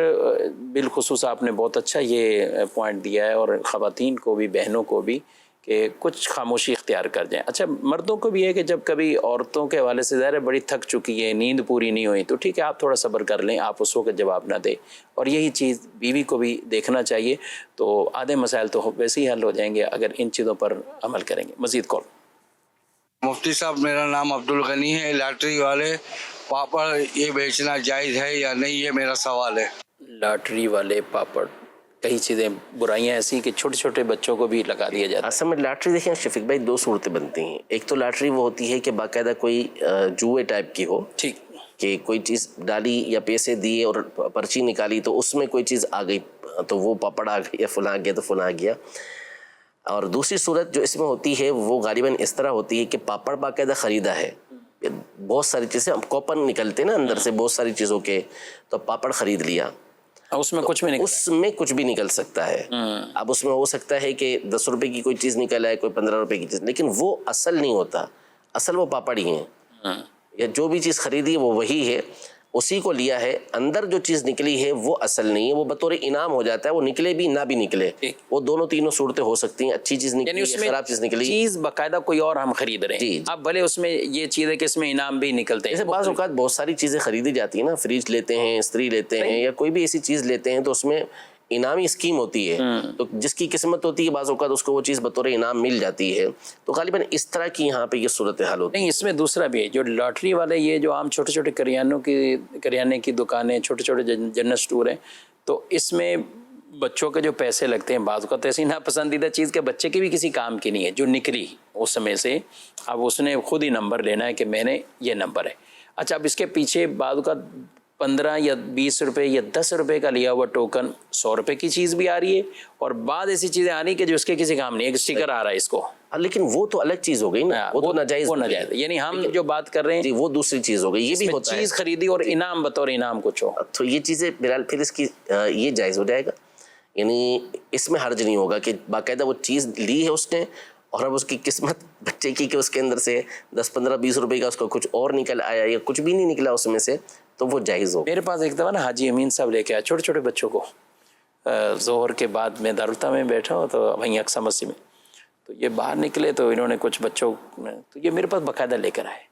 بالخصوص آپ نے بہت اچھا یہ پوائنٹ دیا ہے, اور خواتین کو بھی بہنوں کو بھی کہ کچھ خاموشی اختیار کر جائیں. اچھا مردوں کو بھی ہے کہ جب کبھی عورتوں کے حوالے سے ظاہر ہے بڑی تھک چکی ہے, نیند پوری نہیں ہوئی, تو ٹھیک ہے آپ تھوڑا صبر کر لیں, آپ اس وقت جواب نہ دیں, اور یہی چیز بیوی کو بھی دیکھنا چاہیے. تو آدھے مسائل تو ویسے ہی حل ہو جائیں گے اگر ان چیزوں پر عمل کریں گے. مزید کال.
مفتی صاحب میرا نام عبدالغنی ہے. لاٹری والے پاپڑ یہ بیچنا جائز ہے یا نہیں, یہ میرا سوال ہے.
لاٹری والے پاپڑ, کئی چیزیں برائیاں ایسی کہ چھوٹے چھوٹے بچوں کو بھی لگا دیا جاتا ہے.
اصل میں لاٹری دیکھیں شفیق بھائی دو صورتیں بنتی ہیں. ایک تو لاٹری وہ ہوتی ہے کہ باقاعدہ کوئی جوئے ٹائپ کی ہو,
ٹھیک,
کہ کوئی چیز ڈالی یا پیسے دیے اور پرچی نکالی تو اس میں کوئی چیز آ گئی تو وہ پاپڑ آ گئی, یا فلاں آ گیا تو فلاں آ گیا. اور دوسری صورت جو اس میں ہوتی ہے وہ غالباً اس طرح ہوتی ہے کہ پاپڑ باقاعدہ خریدا ہے, بہت ساری چیزیں کوپن نکلتے نا اندر سے بہت ساری چیزوں کے, تو پاپڑ خرید لیا,
اس میں کچھ بھی نہیں,
اس میں کچھ بھی نکل سکتا ہے. اب اس میں ہو سکتا ہے کہ 10 روپے کی کوئی چیز نکل آئے, کوئی 15 روپے کی چیز, لیکن وہ اصل نہیں ہوتا. اصل وہ پاپڑ ہی ہیں, یا جو بھی چیز خریدی ہے وہ وہی ہے, اسی کو لیا ہے. اندر جو چیز نکلی ہے وہ اصل نہیں ہے, وہ بطور انعام ہو جاتا ہے, وہ نکلے بھی نہ بھی نکلے, وہ دونوں تینوں صورتیں ہو سکتی ہیں. اچھی چیز نکلی یا خراب چیز نکلی,
چیز باقاعدہ کوئی اور ہم خرید رہے ہیں. اب بھلے اس میں یہ چیز ہے کہ اس میں انعام بھی نکلتے ہیں.
جیسے بعض اوقات بہت ساری چیزیں خریدی جاتی ہیں نا, فریج لیتے ہیں, استری لیتے ہیں, یا کوئی بھی ایسی چیز لیتے ہیں تو اس میں انعامی اسکیم ہوتی ہے, تو جس کی قسمت ہوتی ہے بعض اوقات اس کو وہ چیز بطور انعام مل جاتی ہے. تو غالباً اس طرح کی یہاں پہ یہ صورتحال ہوتی ہے.
نہیں, اس میں دوسرا بھی ہے, جو لاٹری والے یہ جو عام چھوٹے چھوٹے کریانے کی دکانیں, چھوٹے چھوٹے جنرل اسٹور ہیں, تو اس میں بچوں کے جو پیسے لگتے ہیں بعض اوقات ایسی ناپسندیدہ چیز کہ بچے کی بھی کسی کام کی نہیں ہے, جو نکلی اس سمے سے, اب اس نے خود ہی نمبر لینا ہے کہ میں نے یہ نمبر ہے. اچھا اب اس کے پیچھے بعض اوقات 15 یا 20 روپے یا 10 روپے کا لیا ہوا ٹوکن 100 روپے کی چیز بھی آ رہی ہے, اور بعض ایسی چیزیں آ رہی کہ جو اس کے کسی کام نہیں, ایک اسٹیکر آ رہا ہے اس کو,
لیکن وہ تو الگ چیز ہو گئی نا, وہ تو ناجائز,
یعنی ہم جو بات کر رہے ہیں
جی وہ دوسری چیز ہو گئی. یہ بھی ہوتا ہے,
چیز خریدی اور انعام بطور انعام کچھ ہو,
تو یہ چیزیں بہرحال پھر اس کی یہ جائز ہو جائے گا. یعنی اس میں حرج نہیں ہوگا کہ باقاعدہ وہ چیز لی ہے اس نے, اور اب اس کی قسمت بچے کی کہ اس کے اندر سے 10 15 20 روپے کا اس کو کچھ اور نکل آیا یا کچھ بھی نہیں نکلا اس میں سے, تو وہ جائز ہو.
میرے پاس ایک دفعہ نا حاجی امین صاحب لے کے آئے چھوٹے چھوٹے بچوں کو, ظہر کے بعد میں دارالفتہ میں بیٹھا ہوں تو وہیں اقصی مسجد میں, تو یہ باہر نکلے تو انہوں نے کچھ بچوں, تو یہ میرے پاس باقاعدہ لے کر آئے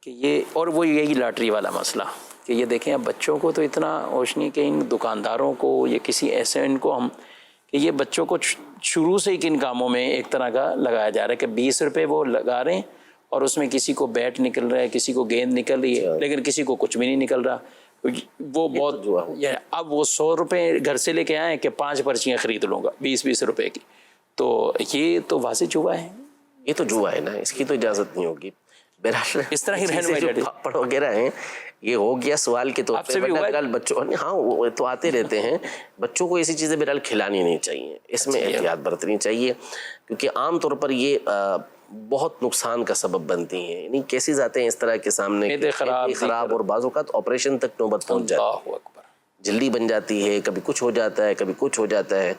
کہ یہ, اور وہ یہی لاٹری والا مسئلہ کہ یہ دیکھیں اب بچوں کو تو اتنا ہوش نہیں کہ ان دکانداروں کو یا کسی ایسے ان کو ہم کہ یہ بچوں کو شروع سے ہی کن کاموں میں ایک طرح کا لگایا جا رہا ہے کہ 20 روپے وہ لگا رہے ہیں, اور اس میں کسی کو بیٹ نکل رہا ہے, کسی کو گیند نکل رہی ہے, لیکن کسی کو کچھ بھی نہیں نکل رہا. وہ بہت, اب وہ 100 روپے گھر سے لے کے آئے کہ 5 پرچیاں خرید لوں گا 20 روپے کی, تو یہ تو واضح جوا ہے,
یہ تو جوا ہے نا, اس کی تو اجازت نہیں ہوگی. بہرحال
اس طرح ہی رہنمائی
پاپڑ وغیرہ ہیں, یہ ہو گیا سوال کے طور پہ. بہرحال بچوں, ہاں وہ تو آتے رہتے ہیں, بچوں کو ایسی چیزیں بہرحال کھلانی نہیں چاہیے, اس میں احتیاط برتنی چاہیے, کیونکہ عام طور پر یہ بہت نقصان کا سبب بنتی ہیں. یعنی کیسز آتے ہیں اس طرح کے سامنے, خراب, اور بعض اوقات آپریشن تک نوبت پہنچ جاتی ہے, جلدی بن جاتی ہے, کبھی کچھ ہو جاتا ہے, کبھی کچھ ہو جاتا ہے.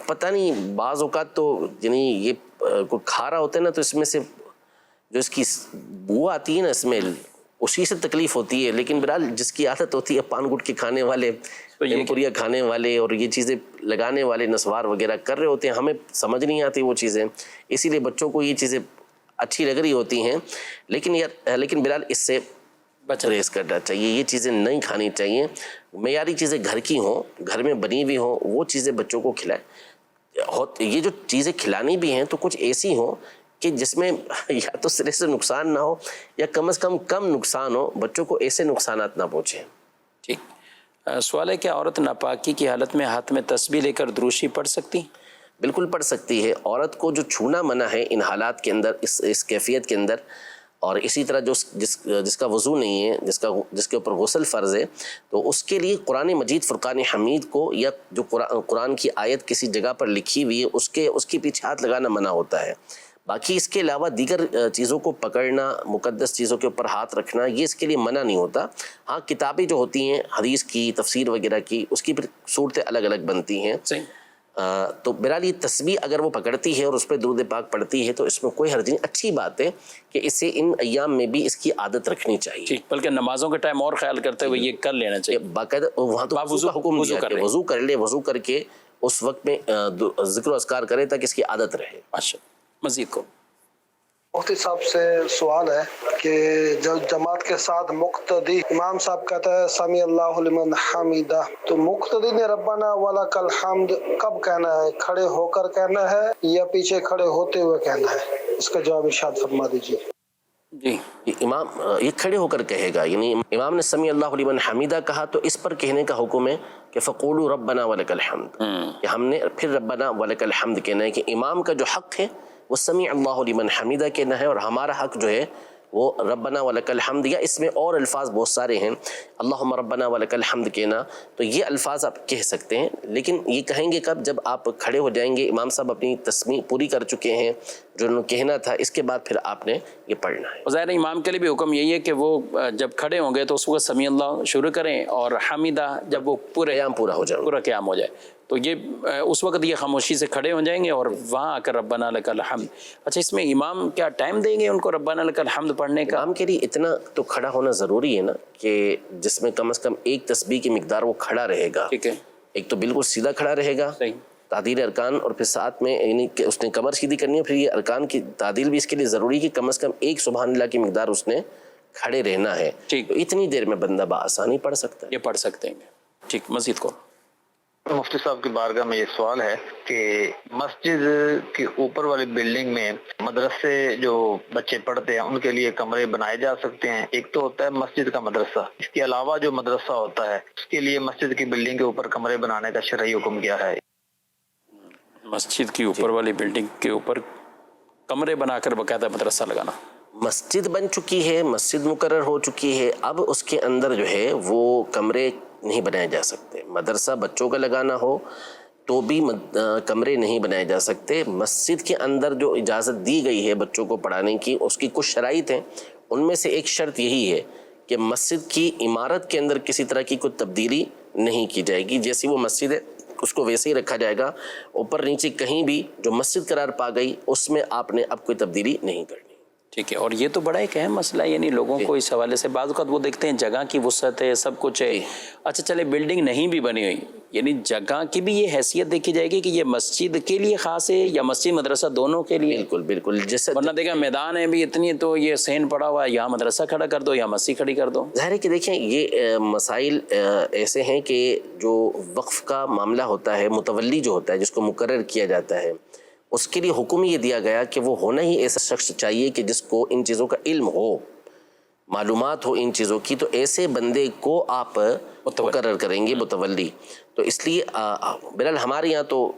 پتہ نہیں بعض اوقات تو یعنی یہ کوئی کھا رہا ہوتا ہے نا, تو اس میں سے جو اس کی بو آتی ہے نا اسمیل, اسی سے تکلیف ہوتی ہے. لیکن بہرحال جس کی عادت ہوتی ہے پان گٹکے کھانے والے, پوریا کھانے والے, اور یہ چیزیں لگانے والے, نسوار وغیرہ کر رہے ہوتے ہیں, ہمیں سمجھ نہیں آتی وہ چیزیں, اسی لیے بچوں کو یہ چیزیں اچھی لگ رہی ہوتی ہیں. لیکن بہرحال اس سے پرہیز کرنا چاہیے, یہ چیزیں نہیں کھانی چاہیے. معیاری چیزیں گھر کی ہوں, گھر میں بنی ہوئی ہوں, وہ چیزیں بچوں کو کھلائیں. یہ جو چیزیں کھلانی بھی ہیں تو کچھ ایسی ہوں کہ جس میں یا تو سرے سے نقصان نہ ہو یا کم از کم نقصان ہو، بچوں کو ایسے نقصانات نہ پہنچیں۔
ٹھیک، سوال ہے کیا عورت ناپاکی کی حالت میں ہاتھ میں تسبیح لے کر دروشی پڑھ سکتی؟
بالکل پڑھ سکتی ہے۔ عورت کو جو چھونا منع ہے ان حالات کے اندر، اس کیفیت کے اندر، اور اسی طرح جس کا وضو نہیں ہے، جس کے اوپر غسل فرض ہے، تو اس کے لیے قرآن مجید فرقان حمید کو یا جو قرآن کی آیت کسی جگہ پر لکھی ہوئی ہے اس کے پیچھے ہاتھ لگانا منع ہوتا ہے۔ باقی اس کے علاوہ دیگر چیزوں کو پکڑنا، مقدس چیزوں کے اوپر ہاتھ رکھنا، یہ اس کے لیے منع نہیں ہوتا۔ ہاں کتابیں جو ہوتی ہیں حدیث کی، تفسیر وغیرہ کی، اس کی پھر صورتیں الگ الگ بنتی ہیں۔
صحیح۔
تو بہرحال یہ تسبیح اگر وہ پکڑتی ہے اور اس پہ درود پاک پڑھتی ہے تو اس میں کوئی حرج نہیں، اچھی بات ہے کہ اسے ان ایام میں بھی اس کی عادت رکھنی چاہیے۔
ٹھیک، بلکہ نمازوں کے ٹائم اور خیال کرتے ہوئے یہ کر لینا چاہیے۔
باقاعدہ وہاں تو وضو کا حکم دیا کہ وضو کر لے، وضو کر کے اس وقت میں ذکر و اذکار کرے تاکہ اس کی عادت رہے۔
ماشاء اللہ۔ مزید کو
مفتی صاحب سے سوال ہے کہ جب جماعت کے ساتھ مقتدی امام صاحب کہتا ہے سمی اللہ لمن حمیدہ، تو مقتدی نے ربنا ولک الحمد کب کہنا ہے؟ کھڑے ہو کر کہنا ہے یا پیچھے کھڑے ہوتے ہوئے کہنا ہے؟ اس کا جواب ارشاد فرما دیجیے۔
جی،
امام یہ کھڑے ہو کر کہے گا، یعنی امام نے سمی اللہ لمن حمیدہ کہا تو اس پر کہنے کا حکم ہے کہ فقولوا ربنا ولک الحمد، کہ ہم نے پھر ربنا ولک الحمد کہنا ہے، کہ امام کا جو حق ہے وہ سمیع اللہ لمن حمیدہ کہنا ہے، اور ہمارا حق جو ہے وہ ربنا ولک الحمد، یا اس میں اور الفاظ بہت سارے ہیں، اللہم ربنا ولک الحمد کہنا، تو یہ الفاظ آپ کہہ سکتے ہیں، لیکن یہ کہیں گے کب؟ جب آپ کھڑے ہو جائیں گے، امام صاحب اپنی تسمیع پوری کر چکے ہیں جو انہوں نے کہنا تھا، اس کے بعد پھر آپ نے یہ پڑھنا ہے۔
ظاہر امام کے لیے بھی حکم یہی ہے کہ وہ جب کھڑے ہوں گے تو اس وقت سمیع اللہ شروع کریں، اور حمیدہ جب وہ
قیام پورا ہو جائے،
پورا قیام ہو جائے تو یہ اس وقت یہ خاموشی سے کھڑے ہو جائیں گے اور وہاں آ کر ربنا لک الحمد۔ اچھا، اس میں امام کیا ٹائم دیں گے ان کو ربنا لک الحمد پڑھنے کا؟
امام کے لیے اتنا تو کھڑا ہونا ضروری ہے نا، کہ جس میں کم از کم ایک تسبیح کی مقدار وہ کھڑا رہے گا۔
ٹھیک ہے،
ایک تو بالکل سیدھا کھڑا رہے گا،
صحیح،
تعدیل ارکان، اور پھر ساتھ میں یعنی کہ اس نے کمر سیدھی کرنی ہے، پھر یہ ارکان کی تعدیل بھی اس کے لیے ضروری ہے کہ کم از کم ایک سبحان اللہ کی مقدار اس نے کھڑے رہنا ہے۔
ٹھیک،
تو اتنی دیر میں بندہ بآسانی پڑھ سکتا ہے۔
یہ پڑھ سکتے ہیں۔ ٹھیک، مزید کو
مفتی صاحب کی بارگاہ میں یہ سوال ہے کہ مسجد کی اوپر والی بلڈنگ میں مدرسے جو بچے پڑھتے ہیں ان کے لیے کمرے بنائے جا سکتے ہیں؟ ایک تو ہوتا ہے مسجد کا مدرسہ، اس کے علاوہ جو مدرسہ ہوتا ہے اس کے لیے مسجد کی بلڈنگ کے اوپر کمرے بنانے کا شرعی حکم کیا ہے؟
مسجد کی اوپر والی بلڈنگ کے اوپر کمرے بنا کر باقاعدہ مدرسہ لگانا۔
مسجد بن چکی ہے، مسجد مقرر ہو چکی ہے، اب اس کے اندر جو ہے وہ کمرے نہیں بنائے جا سکتے۔ مدرسہ بچوں کا لگانا ہو تو بھی کمرے نہیں بنائے جا سکتے۔ مسجد کے اندر جو اجازت دی گئی ہے بچوں کو پڑھانے کی، اس کی کچھ شرائط ہیں، ان میں سے ایک شرط یہی ہے کہ مسجد کی عمارت کے اندر کسی طرح کی کوئی تبدیلی نہیں کی جائے گی، جیسی وہ مسجد ہے اس کو ویسے ہی رکھا جائے گا، اوپر نیچے کہیں بھی جو مسجد قرار پا گئی اس میں آپ نے اب کوئی تبدیلی نہیں کرنی۔
ٹھیک ہے، اور یہ تو بڑا ایک اہم مسئلہ ہے، یعنی لوگوں کو اس حوالے سے بعض اوقات وہ دیکھتے ہیں جگہ کی وسعت ہے، سب کچھ ہے، اچھا چلے بلڈنگ نہیں بھی بنی ہوئی، یعنی جگہ کی بھی یہ حیثیت دیکھی جائے گی کہ یہ مسجد کے لیے خاص ہے یا مسجد مدرسہ دونوں کے لیے؟
بالکل بالکل، جیسے
ورنہ دیکھا میدان ہے بھی اتنی، تو یہ صحن پڑا ہوا ہے، یہاں مدرسہ کھڑا کر دو یا مسجد کھڑی کر دو۔
ظاہر ہے کہ دیکھیں یہ مسائل ایسے ہیں کہ جو وقف کا معاملہ ہوتا ہے، متولی جو ہوتا ہے جس کو مقرر کیا جاتا ہے، اس کے لیے حکم یہ دیا گیا کہ وہ ہونا ہی ایسا شخص چاہیے کہ جس کو ان چیزوں کا علم ہو، معلومات ہو ان چیزوں کی، تو ایسے بندے کو آپ مقرر کریں گے متولی۔ تو اس لیے بہرحال ہمارے یہاں تو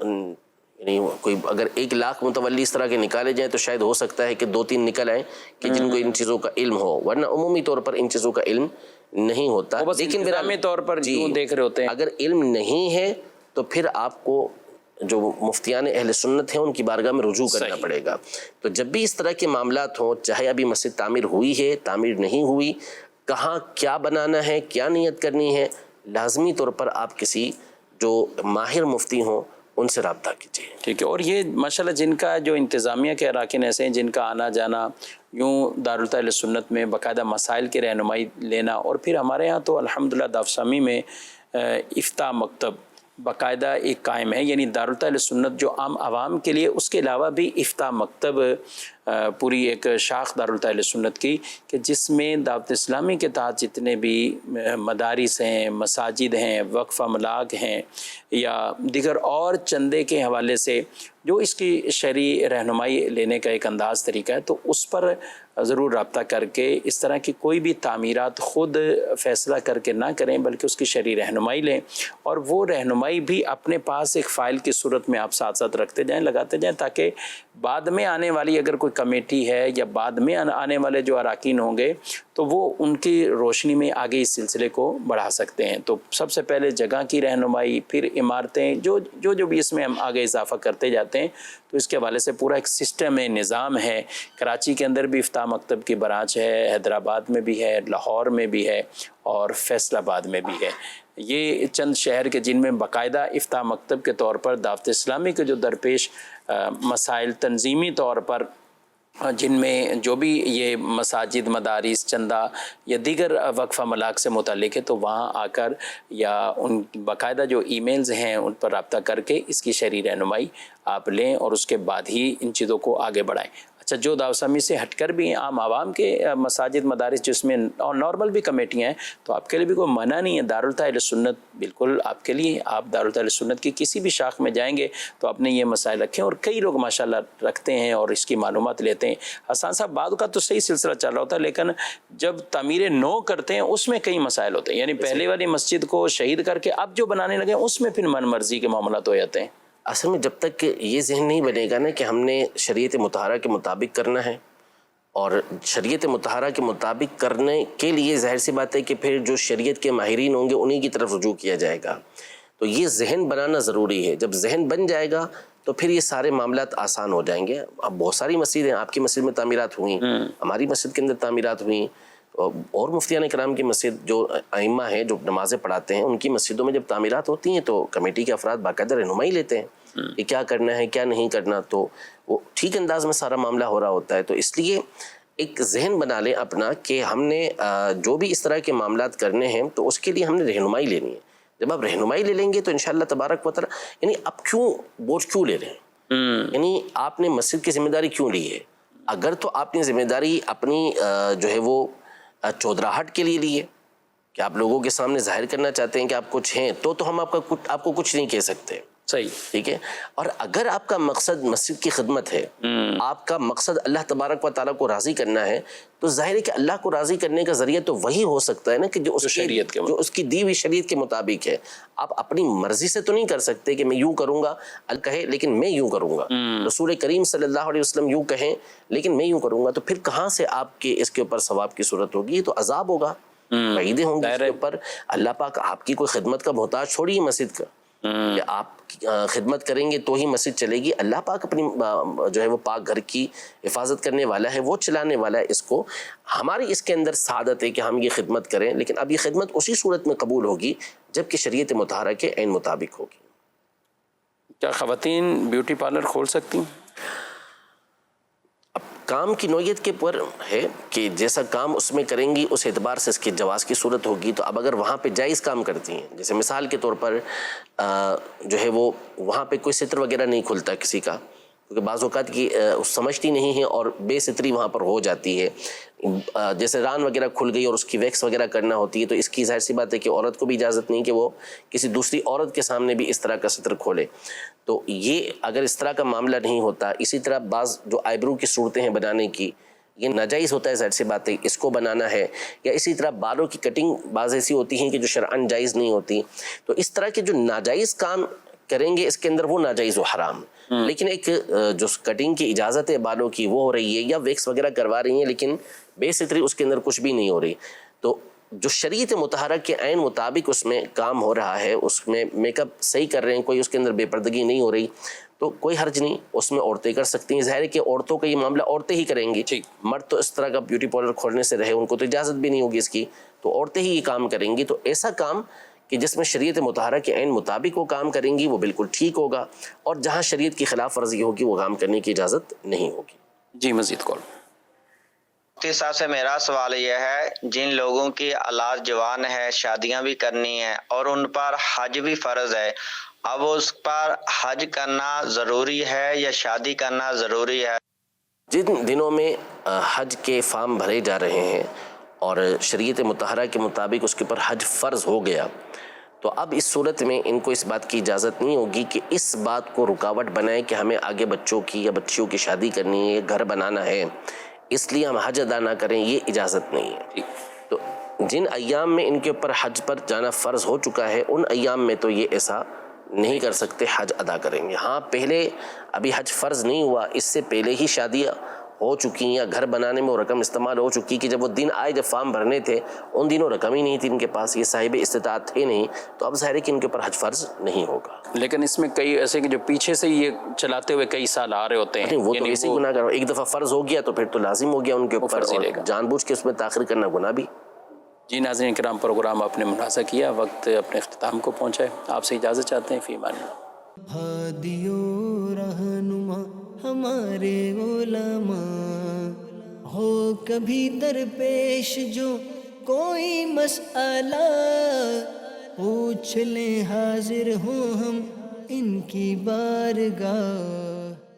یعنی کوئی اگر 1 لاکھ متولی اس طرح کے نکالے جائیں تو شاید ہو سکتا ہے کہ 2-3 نکل آئیں کہ جن کو ان چیزوں کا علم ہو، ورنہ عمومی طور پر ان چیزوں کا علم نہیں ہوتا۔
لیکن انتظامی طور پر جو دیکھ رہے ہوتے ہیں،
اگر علم نہیں ہے تو پھر آپ کو جو مفتیان اہل سنت ہیں ان کی بارگاہ میں رجوع کرنا پڑے گا۔ تو جب بھی اس طرح کے معاملات ہوں، چاہے ابھی مسجد تعمیر ہوئی ہے، تعمیر نہیں ہوئی، کہاں کیا بنانا ہے، کیا نیت کرنی ہے، لازمی طور پر آپ کسی جو ماہر مفتی ہوں ان سے رابطہ کیجیے۔
ٹھیک ہے، اور یہ ماشاءاللہ جن کا جو انتظامیہ کے اراکین ایسے ہیں جن کا آنا جانا یوں دارالتعلیم سنت میں باقاعدہ مسائل کی رہنمائی لینا، اور پھر ہمارے ہاں تو الحمدللہ دافسامی میں افتاء مکتب باقاعدہ ایک قائم ہے، یعنی دارالتعلیم سنت جو عام عوام کے لیے، اس کے علاوہ بھی افتاح مکتب پوری ایک شاخ دارالتعلیم سنت کی، کہ جس میں دعوت اسلامی کے تحت جتنے بھی مدارس ہیں، مساجد ہیں، وقف املاک ہیں، یا دیگر اور چندے کے حوالے سے جو اس کی شرعی رہنمائی لینے کا ایک انداز طریقہ ہے، تو اس پر ضرور رابطہ کر کے اس طرح کی کوئی بھی تعمیرات خود فیصلہ کر کے نہ کریں، بلکہ اس کی شرعی رہنمائی لیں، اور وہ رہنمائی بھی اپنے پاس ایک فائل کی صورت میں آپ ساتھ ساتھ رکھتے جائیں، لگاتے جائیں، تاکہ بعد میں آنے والی اگر کوئی کمیٹی ہے یا بعد میں آنے والے جو اراکین ہوں گے تو وہ ان کی روشنی میں آگے اس سلسلے کو بڑھا سکتے ہیں۔ تو سب سے پہلے جگہ کی رہنمائی، پھر عمارتیں، جو بھی اس میں ہم آگے اضافہ کرتے جاتے ہیں، تو اس کے حوالے سے پورا ایک سسٹم ہے، نظام ہے۔ کراچی کے اندر بھی افتاح مکتب کی برانچ ہے، حیدرآباد میں بھی ہے، لاہور میں بھی ہے، اور فیصل آباد میں بھی ہے۔ یہ چند شہر کے جن میں باقاعدہ افتاح مکتب کے طور پر دعوت اسلامی کے جو درپیش مسائل تنظیمی طور پر، جن میں جو بھی یہ مساجد، مدارس، چندہ یا دیگر وقف املاک سے متعلق ہے، تو وہاں آ کر یا ان باقاعدہ جو ای میلز ہیں ان پر رابطہ کر کے اس کی شرعی رہنمائی آپ لیں، اور اس کے بعد ہی ان چیزوں کو آگے بڑھائیں۔ اچھا، جو دعوت اسلامی سے ہٹ کر بھی عام عوام کے مساجد، مدارس جس میں اور نارمل بھی کمیٹیاں ہیں، تو آپ کے لیے بھی کوئی منع نہیں ہے۔ دارالتعلیم سنت بالکل آپ کے لیے، آپ دارالتعلیم سنت کی کسی بھی شاخ میں جائیں گے تو آپ نے یہ مسائل رکھیں، اور کئی لوگ ماشاءاللہ رکھتے ہیں اور اس کی معلومات لیتے ہیں۔ حسان صاحب، بعد کا تو صحیح سلسلہ چل رہا ہوتا ہے، لیکن جب تعمیر نو کرتے ہیں اس میں کئی مسائل ہوتے ہیں، یعنی پہلے والی مسجد کو شہید کر کے اب جو بنانے لگے اس میں پھر من مرضی کے معاملات ہو جاتے ہیں۔
اصل میں جب تک یہ ذہن نہیں بنے گا نا کہ ہم نے شریعت مطہرہ کے مطابق کرنا ہے، اور شریعت مطہرہ کے مطابق کرنے کے لیے ظاہر سی بات ہے کہ پھر جو شریعت کے ماہرین ہوں گے انہی کی طرف رجوع کیا جائے گا، تو یہ ذہن بنانا ضروری ہے۔ جب ذہن بن جائے گا تو پھر یہ سارے معاملات آسان ہو جائیں گے۔ اب بہت ساری مسجد ہیں، آپ کی مسجد میں تعمیرات ہوئیں، ہماری مسجد کے اندر تعمیرات ہوئیں، اور مفتیان کرام کی مسجد جو ائمہ ہیں جو نمازیں پڑھاتے ہیں ان کی مسجدوں میں جب تعمیرات ہوتی ہیں تو کمیٹی کے افراد باقاعدہ رہنمائی لیتے ہیں کہ کیا کرنا ہے کیا نہیں کرنا، تو وہ ٹھیک انداز میں سارا معاملہ ہو رہا ہوتا ہے۔ تو اس لیے ایک ذہن بنا لیں اپنا کہ ہم نے جو بھی اس طرح کے معاملات کرنے ہیں تو اس کے لیے ہم نے رہنمائی لینی ہے۔ جب آپ رہنمائی لے لیں گے تو انشاءاللہ تبارک و تعالی، یعنی آپ کیوں بوجھ کیوں لے رہے ہیں، یعنی آپ نے مسجد کی ذمہ داری کیوں لی ہے؟ اگر تو آپ نے ذمہ داری اپنی جو ہے وہ چودراہٹ کے لیے لی ہے کہ آپ لوگوں کے سامنے ظاہر کرنا چاہتے ہیں کہ آپ کچھ ہیں، تو ہم آپ کو کچھ نہیں کہہ سکتے،
صحیح،
ٹھیک ہے۔ اور اگر آپ کا مقصد مسجد کی خدمت ہے، آپ کا مقصد اللہ تبارک و تعالیٰ کو راضی کرنا ہے، تو ظاہر ہے کہ اللہ کو راضی کرنے کا ذریعہ تو وہی ہو سکتا ہے نا کہ جو اس کی دی ہوئی شریعت کے مطابق ہے۔ آپ اپنی مرضی سے تو نہیں کر سکتے کہ میں یوں کروں گا، اللہ کہے لیکن میں یوں کروں گا، رسول کریم صلی اللہ علیہ وسلم یوں کہیں لیکن میں یوں کروں گا، تو پھر کہاں سے آپ کے اس کے اوپر ثواب کی صورت ہوگی؟ تو عذاب ہوگا، وعیدیں ہوں گی اس کے اوپر۔ اللہ پاک آپ کی کوئی خدمت کا محتاج چھوڑیے مسجد کا، کہ آپ خدمت کریں گے تو ہی مسجد چلے گی۔ اللہ پاک اپنی جو ہے وہ پاک گھر کی حفاظت کرنے والا ہے، وہ چلانے والا ہے اس کو۔ ہماری اس کے اندر سعادت ہے کہ ہم یہ خدمت کریں، لیکن اب یہ خدمت اسی صورت میں قبول ہوگی جب کہ شریعت مطہرہ کے عین مطابق ہوگی۔
کیا خواتین بیوٹی پارلر کھول سکتی ہیں؟
اب کام کی نوعیت کے پر ہے کہ جیسا کام اس میں کریں گی اس اعتبار سے اس کے جواز کی صورت ہوگی۔ تو اب اگر وہاں پہ جائز کام کرتی ہیں، جیسے مثال کے طور پر جو ہے وہ وہاں پہ کوئی ستر وغیرہ نہیں کھلتا کسی کا، کیونکہ بعض اوقات کی سمجھتی نہیں ہے اور بے ستری وہاں پر ہو جاتی ہے، جیسے ران وغیرہ کھل گئی اور اس کی ویکس وغیرہ کرنا ہوتی ہے، تو اس کی ظاہر سی بات ہے کہ عورت کو بھی اجازت نہیں کہ وہ کسی دوسری عورت کے سامنے بھی اس طرح کا ستر کھولے۔ تو یہ اگر اس طرح کا معاملہ نہیں ہوتا، اسی طرح بعض جو آئیبرو کی صورتیں ہیں بنانے کی، یہ ناجائز ہوتا ہے، ظاہر سی بات ہے اس کو بنانا ہے، یا اسی طرح بالوں کی کٹنگ بعض ایسی ہوتی ہیں کہ جو شرعاً جائز نہیں ہوتی۔ تو اس طرح کے جو ناجائز کام کریں گے اس کے اندر وہ ناجائز و حرام، لیکن ایک جو کٹنگ کی اجازت ہے بالوں کی وہ ہو رہی ہے، یا ویکس وغیرہ کروا رہی ہیں لیکن بے ستری اس کے اندر کچھ بھی نہیں ہو رہی، تو جو شریعت مطہرہ کے عین مطابق اس میں کام ہو رہا ہے، اس میں میک اپ صحیح کر رہے ہیں، کوئی اس کے اندر بے پردگی نہیں ہو رہی، تو کوئی حرج نہیں، اس میں عورتیں کر سکتی ہیں۔ ظاہر ہے کہ عورتوں کا یہ معاملہ عورتیں ہی کریں گی، مرد تو اس طرح کا بیوٹی پارلر کھولنے سے رہے، ان کو تو اجازت بھی نہیں ہوگی اس کی، تو عورتیں ہی یہ کام کریں گی۔ تو ایسا کام کہ جس میں شریعت مطہرہ کے عین مطابق وہ کام کریں گی وہ بالکل ٹھیک ہوگا، اور جہاں شریعت کی خلاف ورزی ہوگی وہ کام کرنے کی اجازت نہیں ہوگی۔
جی، مزید کال۔
مفتی صاحب سے میرا سوال یہ ہے، جن لوگوں کی اولاد جوان ہے، شادیاں بھی کرنی ہے اور ان پر حج بھی فرض ہے، اب اس پر حج کرنا ضروری ہے یا شادی کرنا ضروری ہے؟
جن دنوں میں حج کے فارم بھرے جا رہے ہیں اور شریعت مطہرہ کے مطابق اس کے اوپر حج فرض ہو گیا، تو اب اس صورت میں ان کو اس بات کی اجازت نہیں ہوگی کہ اس بات کو رکاوٹ بنائیں کہ ہمیں آگے بچوں کی یا بچیوں کی شادی کرنی ہے، گھر بنانا ہے، اس لیے ہم حج ادا نہ کریں، یہ اجازت نہیں ہے۔ تو جن ایام میں ان کے اوپر حج پر جانا فرض ہو چکا ہے، ان ایام میں تو یہ ایسا نہیں کر سکتے، حج ادا کریں گے۔ ہاں پہلے ابھی حج فرض نہیں ہوا، اس سے پہلے ہی شادیاں ہو چکی یا گھر بنانے میں وہ رقم استعمال ہو چکی کہ جب وہ دن آئے جب فارم بھرنے تھے ان دنوں رقم ہی نہیں تھی ان کے پاس، یہ صاحب استطاعت تھے نہیں، تو اب ظاہر ہے کہ ان کے اوپر حج فرض نہیں ہوگا۔
لیکن اس میں کئی ایسے کہ جو پیچھے سے یہ چلاتے ہوئے کئی سال آ رہے ہوتے ہیں،
وہ تو ایسے ہی گناہ کر، ایک دفعہ فرض ہو گیا تو پھر تو لازم ہو گیا ان کے اوپر، اور جان بوجھ کے اس میں تاخیر کرنا گناہ بھی۔
جی ناظرین کرام، پروگرام آپ نے ملاحظہ کیا، وقت اپنے اختتام کو پہنچا ہے، آپ سے اجازت چاہتے ہیں، فی امان اللہ۔
ہادی و رہنما ہمارے علماء، ہو کبھی درپیش جو کوئی مسئلہ، پوچھ لیں حاضر ہوں ہم ان کی بارگاہ۔